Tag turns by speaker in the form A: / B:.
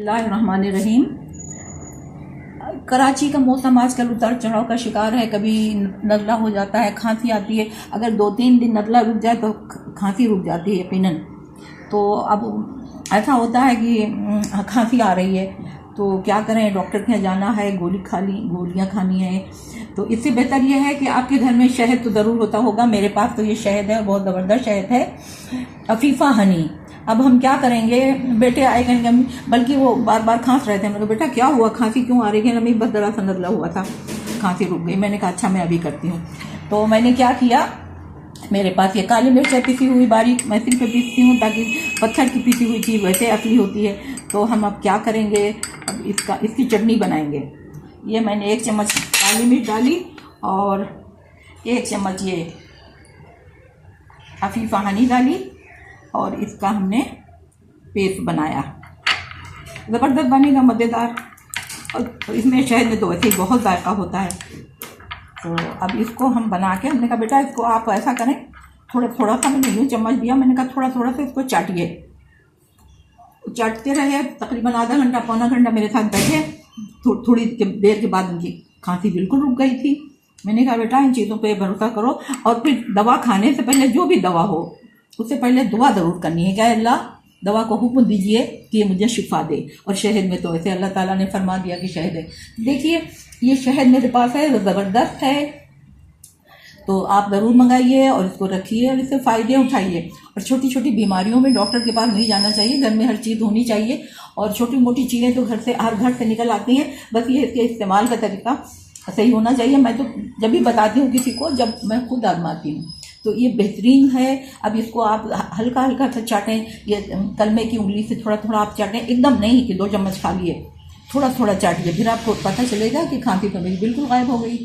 A: बिस्मिल्लाहिर्रहमानिर्रहीम। कराची का मौसम आजकल उतार चढ़ाव का शिकार है। कभी नज़ला हो जाता है, खांसी आती है। अगर 2-3 दिन नज़ला रुक जाए तो खांसी रुक जाती है यकीनन। तो अब ऐसा होता है कि खांसी आ रही है तो क्या करें, डॉक्टर के यहाँ जाना है, गोलियाँ खानी है। तो इससे बेहतर यह है कि आपके घर में शहद तो ज़रूर होता होगा। मेरे पास तो ये शहद है, बहुत ज़बरदस्त शहद है, अफीफ़ा हनी। अब हम क्या करेंगे, बेटे आए कहेंगे, बल्कि वो बार बार खांस रहे थे। मैंने कहा बेटा क्या हुआ, खांसी क्यों आ रही है? मम्मी बस ज़रा सा नज़ला हुआ था, खांसी रुक गई। मैंने कहा अच्छा मैं अभी करती हूँ। तो मैंने क्या किया, मेरे पास ये काली मिर्च है पिसी हुई बारीक, मैं सिल पे पीसती हूँ ताकि पत्थर की पिसी हुई चीज़ वैसे असली होती है। तो हम अब क्या करेंगे, अब इसकी चटनी बनाएंगे। ये मैंने 1 चम्मच काली मिर्च डाली और 1 चम्मच ये अफीफ़ा हनी डाली और इसका हमने पेस्ट बनाया। ज़बरदस्त बनेगा, मज़ेदार। और इसमें शहद में तो वैसे ही बहुत जायका होता है। तो अब इसको हम बना के, हमने कहा बेटा इसको आप ऐसा करें, थोड़ा थोड़ा सा मैंने यूँ चम्मच दिया, मैंने कहा थोड़ा थोड़ा सा इसको चाटिए। चाटते रहे, तकरीबन आधा घंटा पौना घंटा मेरे साथ बैठे। थोड़ी देर के बाद उनकी खांसी बिल्कुल रुक गई थी। मैंने कहा बेटा इन चीज़ों पे भरोसा करो और फिर दवा खाने से पहले, जो भी दवा हो उससे पहले दुआ ज़रूर करनी है, क्या अल्लाह दवा को हुक्म दीजिए कि ये मुझे शिफा दे। और शहद में तो ऐसे अल्लाह ताला ने फरमा दिया कि शहद है। देखिए ये शहद मेरे पास है, ज़बरदस्त है। तो आप ज़रूर मंगाइए और इसको रखिए और इससे फ़ायदे उठाइए। और छोटी छोटी बीमारियों में डॉक्टर के पास नहीं जाना चाहिए, घर में हर चीज़ होनी चाहिए। और छोटी मोटी चीज़ें तो हर घर से निकल आती हैं, बस ये इसके इस्तेमाल का तरीका सही होना चाहिए। मैं तो जब भी बताती हूँ किसी को, जब मैं खुद आजमाती हूँ। तो ये बेहतरीन है। अब इसको आप हल्का हल्का सा चाटें, ये कलमे की उंगली से थोड़ा थोड़ा आप चाटें, एकदम नहीं कि 2 चम्मच खा लिए, थोड़ा थोड़ा चाटिए, फिर आपको पता चलेगा कि खांसी तो मेरी बिल्कुल गायब हो गई।